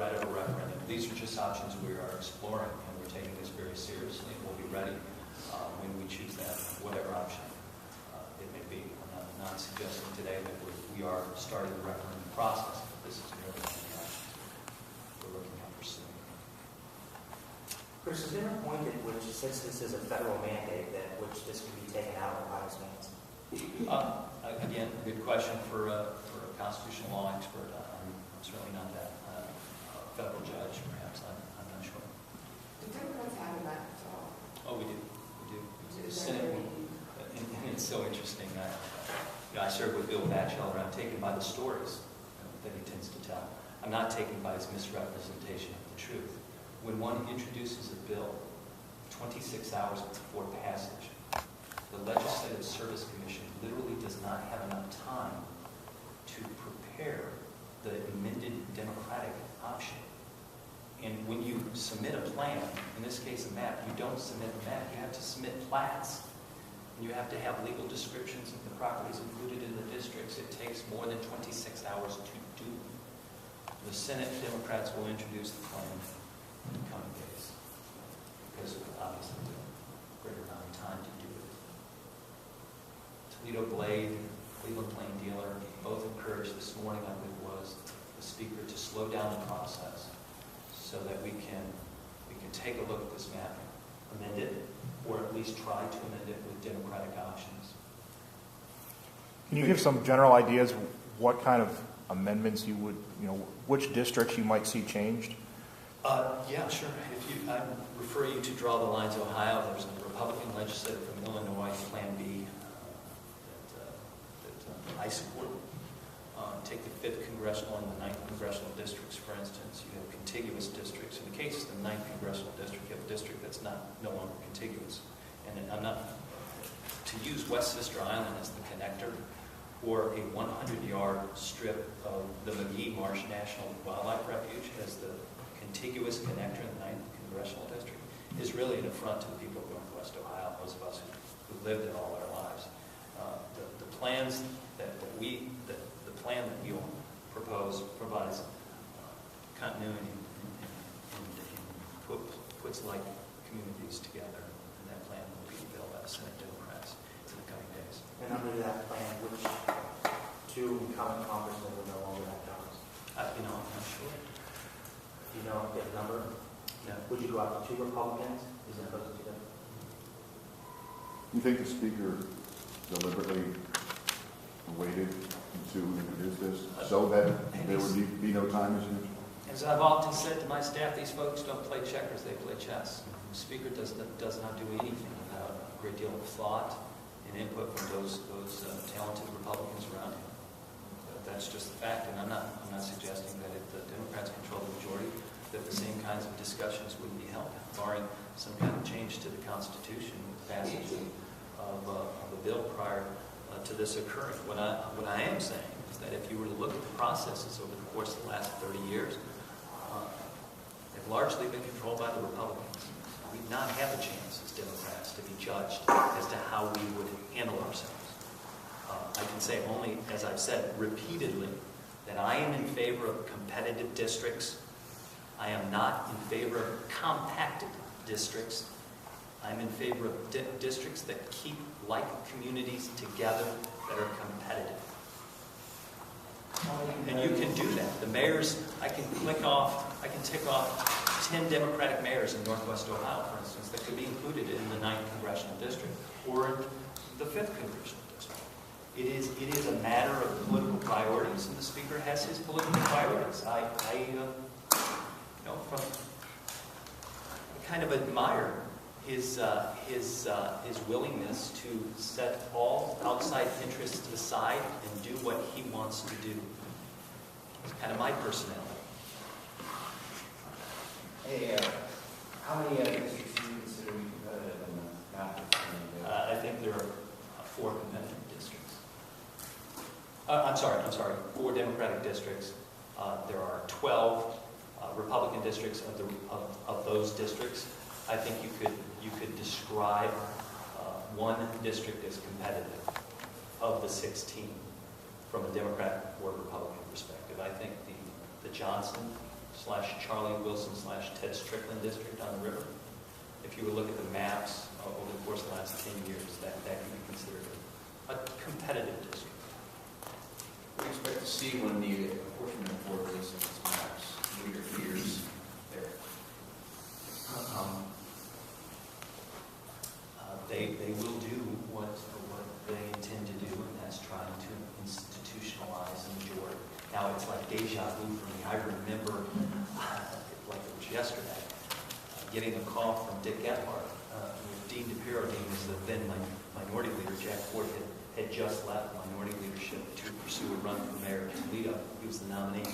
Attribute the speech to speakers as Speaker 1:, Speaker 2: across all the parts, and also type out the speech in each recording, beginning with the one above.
Speaker 1: threat of a referendum. These are just options we are exploring, and we're taking this very seriously, and we'll be ready when we choose that, whatever option it may be. I'm not suggesting today that we are starting the referendum process, but this is merely one of the options we're looking at pursuing.
Speaker 2: Chris, is there a point at which, since this is a federal mandate, that which this could be taken out of Ohio's hands?
Speaker 1: Again, good question for a constitutional law expert. I'm certainly not that federal judge, perhaps. I'm not sure.
Speaker 3: The Democrats have a knife at all.
Speaker 1: Oh, we do. The Senate, and it's so interesting. I served with Bill Batchelor. I'm taken by the stories that he tends to tell. I'm not taken by his misrepresentation of the truth. When one introduces a bill 26 hours before passage, the Legislative Service Commission literally does not have enough time to prepare the amended Democratic option. And when you submit a plan, in this case a map, you don't submit a map, you have to submit plats. And you have to have legal descriptions of the properties included in the districts. It takes more than 26 hours to do. The Senate Democrats will introduce the plan in the coming days, because obviously there's a greater amount of time to do it. Toledo Blade, Cleveland Plain Dealer, both encouraged this morning, I believe, was the Speaker to slow down the process so that we can take a look at this map, amend it, or at least try to amend it with Democratic options.
Speaker 4: Can you give some general ideas what kind of amendments you would, which districts you might see changed?
Speaker 1: Yeah, sure. I refer you to Draw the Lines, Ohio. There's a Republican legislator from Illinois, Plan B, that I support. Take the 5th Congressional and the 9th Congressional districts, for instance. You have contiguous districts. In the case of the 9th Congressional district, you have a district that's no longer contiguous. And I'm not, to use West Sister Island as the connector, or a 100-yard strip of the McGee Marsh National Wildlife Refuge as the contiguous connector in the 9th Congressional District, is really an affront to the people of Northwest Ohio, those of us who lived it all our lives. The plans the plan that we will propose provides continuity and puts like communities together, and that plan will be built by the Senate Democrats in the coming days.
Speaker 2: And under that plan, which two incumbent congressmen will no longer have jobs?
Speaker 1: I'm not sure.
Speaker 2: Do you know the number?
Speaker 1: No.
Speaker 2: Would you go out to 2 Republicans? Is it opposed to 2?
Speaker 5: You think the Speaker deliberately waited to introduce this so that there would be no time, as you mentioned?
Speaker 1: As I've often said to my staff, these folks don't play checkers, they play chess. The Speaker does not do anything without a great deal of thought and input from those talented Republicans around him. That's just the fact, and I'm not suggesting that if the Democrats control the majority, that the same kinds of discussions wouldn't be held, barring some kind of change to the Constitution with the passage of a bill prior to this occurring. What I am saying is that if you were to look at the processes over the course of the last 30 years, they've largely been controlled by the Republicans. We do not have a chance as Democrats to be judged as to how we would handle ourselves. I can say only, as I've said repeatedly, that I am in favor of competitive districts. I am not in favor of compacted districts. I'm in favor of districts that keep like communities together that are competitive. And you can do that. The mayors, I can tick off 10 Democratic mayors in Northwest Ohio, for instance, that could be included in the 9th Congressional District or in the 5th Congressional District. It is a matter of political priorities, and the Speaker has his political priorities. I kind of admire his willingness to set all outside interests aside and do what he wants to do. It's kind of my personality.
Speaker 6: Hey, how many districts do you consider competitive in the map?
Speaker 1: I think there are 4 competitive districts. I'm sorry, 4 Democratic districts. There are 12 Republican districts. Of those districts, I think you could describe one district as competitive of the 16 from a Democratic or Republican perspective. I think the Johnson Charlie Wilson / Ted Strickland district on the river. If you would look at the maps over the course of the last 10 years, that can be considered a competitive district.
Speaker 6: We expect to see when the apportionment board releases its maps, what are your fears there?
Speaker 1: They will do what they intend to do, and that's trying to institutionalize the majority. Now, it's like deja vu for me. I remember, like it was yesterday, getting a call from Dick Gephardt. Dean DePiro, Dean was the then minority leader. Jack Ford had just left minority leadership to pursue a run for mayor of Toledo. He was the nominee.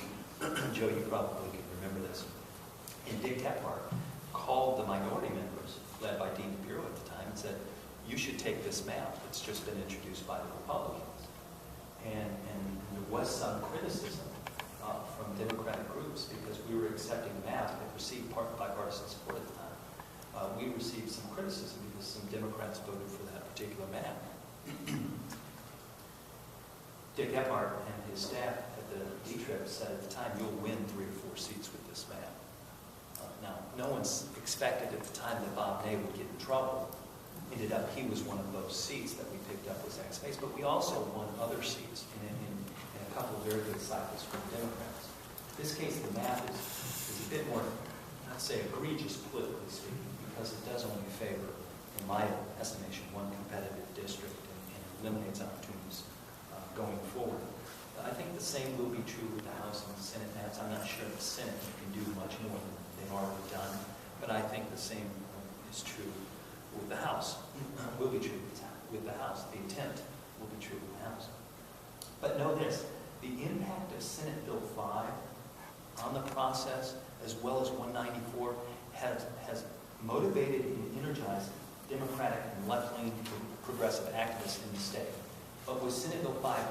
Speaker 1: Joe, you probably can remember this. And Dick Gephardt called the minority members, led by Dean DePiro at the time, and said, "You should take this map. It's just been introduced by the Republicans." And there was some criticism from Democratic groups because we were accepting maps that received bipartisan support at the time. We received some criticism because some Democrats voted for that particular map. Dick Gephardt and his staff at the D-Trip said at the time, "You'll win 3 or 4 seats with this map." Now, no one's expected at the time that Bob Ney would get in trouble. Ended up, he was one of those seats that we picked up was X space, but we also won other seats in a couple of very good cycles for the Democrats. In this case, the map is a bit more, I'd say, egregious politically speaking, because it does only favor, in my estimation, one competitive district and eliminates opportunities going forward. I think the same will be true with the House and the Senate maps. I'm not sure the Senate can do much more than they've already done, but I think the same is true with the House. Will be true with the House. The intent will be true with the House. But know this, the impact of Senate Bill 5 on the process, as well as 194, has motivated and energized Democratic and left-leaning progressive activists in the state. But with Senate Bill 5,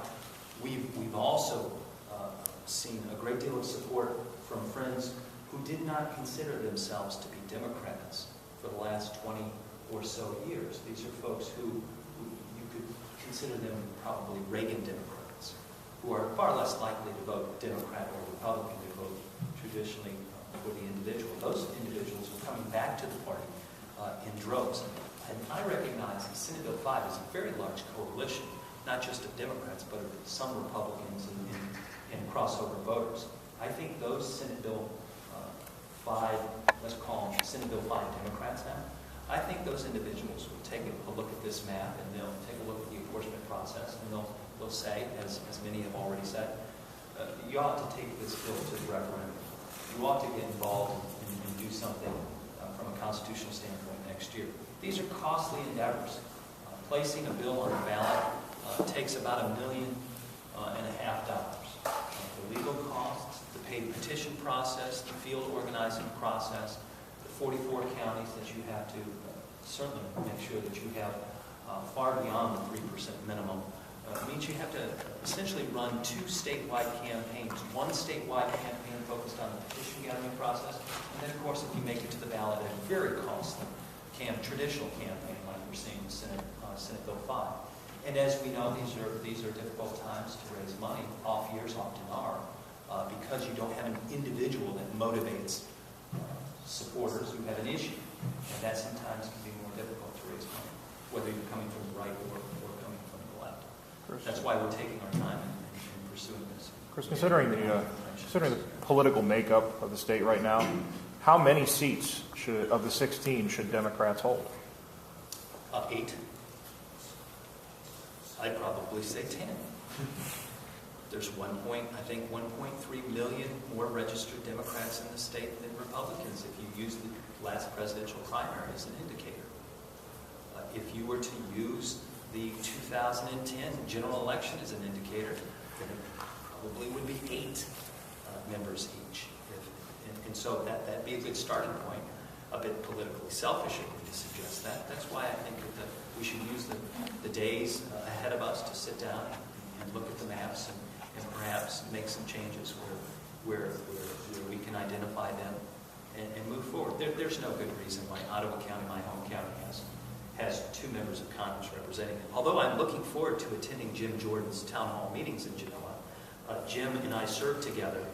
Speaker 1: we've also seen a great deal of support from friends who did not consider themselves to be Democrats for the last 20 or so years. These are folks who you could consider them probably Reagan Democrats, who are far less likely to vote Democrat or Republican. They vote traditionally for the individual. Those individuals are coming back to the party in droves. And I recognize that Senate Bill 5 is a very large coalition, not just of Democrats, but of some Republicans and crossover voters. I think those Senate Bill 5, let's call them Senate Bill 5 Democrats now, I think those individuals will take a look at this map and they'll take a look at the apportionment process and they'll say, as many have already said, you ought to take this bill to the referendum. You ought to get involved and do something from a constitutional standpoint next year. These are costly endeavors. Placing a bill on the ballot takes about $1.5 million. The legal costs, the paid petition process, the field organizing process, the 44 counties that you have to certainly make sure that you have far beyond the 3% minimum. It means you have to essentially run 2 statewide campaigns. One statewide campaign focused on the petition gathering process, and then, of course, if you make it to the ballot, a very costly traditional campaign like we're seeing in Senate Bill 5. And as we know, these are difficult times to raise money. Off years often are, because you don't have an individual that motivates supporters who have an issue. And that sometimes can be more difficult to raise money, whether you're coming from the right or coming from the left. That's why we're taking our time in pursuing this.
Speaker 4: Chris, considering the political makeup of the state right now, how many seats of the 16 should Democrats hold?
Speaker 1: 8. I'd probably say 10. There's 1.3 million more registered Democrats in the state than Republicans if you use the last presidential primary as an indicator. If you were to use the 2010 general election as an indicator, then it probably would be 8 members each. And so that'd be a good starting point. A bit politically selfish of me to suggest that. That's why I think that we should use the days ahead of us to sit down and look at the maps and perhaps make some changes where we can identify them and move forward. There's no good reason why Ottawa County, my home county, has 2 members of Congress representing it. Although I'm looking forward to attending Jim Jordan's town hall meetings in Genoa. Jim and I served together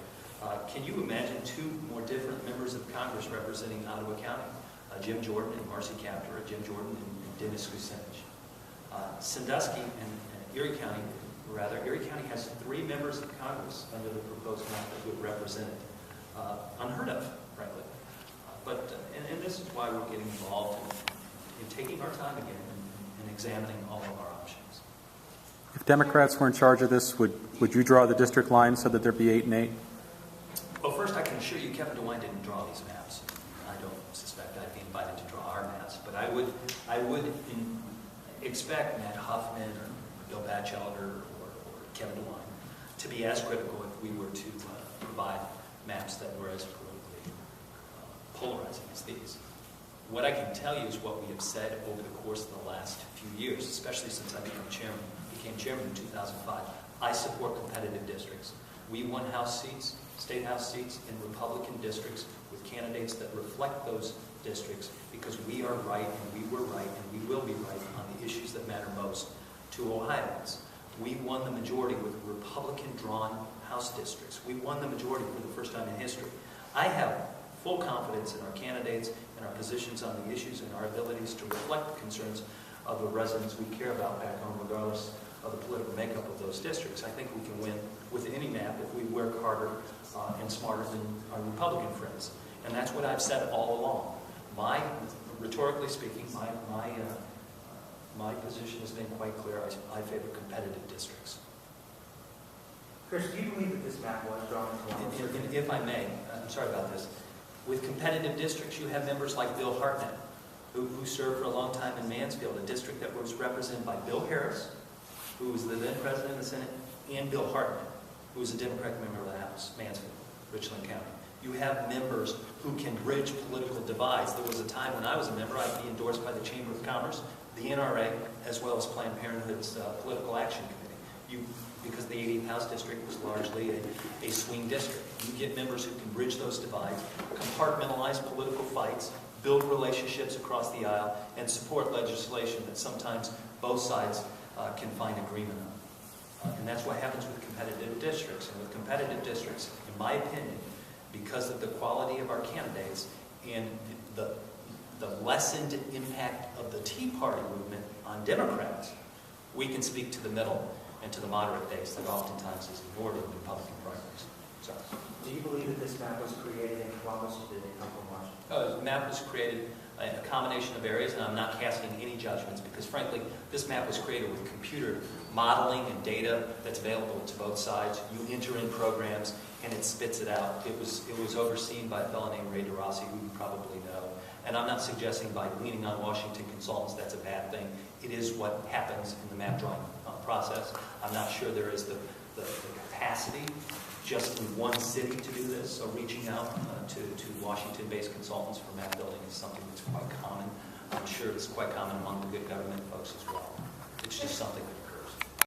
Speaker 1: Can you imagine two more different members of Congress representing Ottawa County? Jim Jordan and Marcy Kaptur, Jim Jordan and Dennis Kucinich. Sandusky and Erie County has 3 members of Congress under the proposed map that would represent it. Unheard of, frankly. And this is why we're getting involved in taking our time again and examining all of our options.
Speaker 7: If Democrats were in charge of this, would you draw the district line so that there be 8 and 8?
Speaker 1: Well, first, I can assure you Kevin DeWine didn't draw these maps. I don't suspect I'd be invited to draw our maps, but I would expect Matt Huffman or Bill Batchelder or Kevin DeWine to be as critical if we were to provide maps that were as politically polarizing as these. What I can tell you is what we have said over the course of the last few years, especially since I became chairman in 2005. I support competitive districts. We won House seats, state House seats in Republican districts with candidates that reflect those districts because we are right and we were right and we will be right on the issues that matter most to Ohioans. We won the majority with Republican-drawn House districts. We won the majority for the first time in history. I have full confidence in our candidates and our positions on the issues and our abilities to reflect the concerns of the residents we care about back home, regardless of the political makeup of those districts. I think we can win with any map if we work harder and smarter than our Republican friends. And that's what I've said all along. Rhetorically speaking, my position has been quite clear. I favor competitive districts.
Speaker 2: Chris, do you believe that this map was drawn into one?
Speaker 1: If I may, I'm sorry about this. With competitive districts, you have members like Bill Hartnett, who served for a long time in Mansfield, a district that was represented by Bill Harris, who was the then president of the Senate, and Bill Hartnett, who was a Democratic member of the House, Mansfield, Richland County. You have members who can bridge political divides. There was a time when I was a member, I'd be endorsed by the Chamber of Commerce, the NRA, as well as Planned Parenthood's Political Action Committee. Because the 18th House district was largely a swing district. You get members who can bridge those divides, compartmentalize political fights, build relationships across the aisle, and support legislation that sometimes both sides can find agreement on. And that's what happens with competitive districts. And with competitive districts, in my opinion, because of the quality of our candidates and the lessened impact of the Tea Party movement on Democrats, we can speak to the middle and to the moderate base that oftentimes is ignored in Republican primaries. Sorry.
Speaker 2: Do you believe that this map was created in Columbus or did it come from Washington?
Speaker 1: The map was created in a combination of areas, and I'm not casting any judgments because, frankly, this map was created with computer modeling and data that's available to both sides. You enter in programs, and it spits it out. It was overseen by a fellow named Ray DeRossi, who you probably know. And I'm not suggesting by leaning on Washington consultants that's a bad thing. It is what happens in the map drawing process. I'm not sure there is the capacity just in one city to do this. So reaching out to Washington-based consultants for map building is something that's quite common. I'm sure it's quite common among the good government folks as well. It's just something that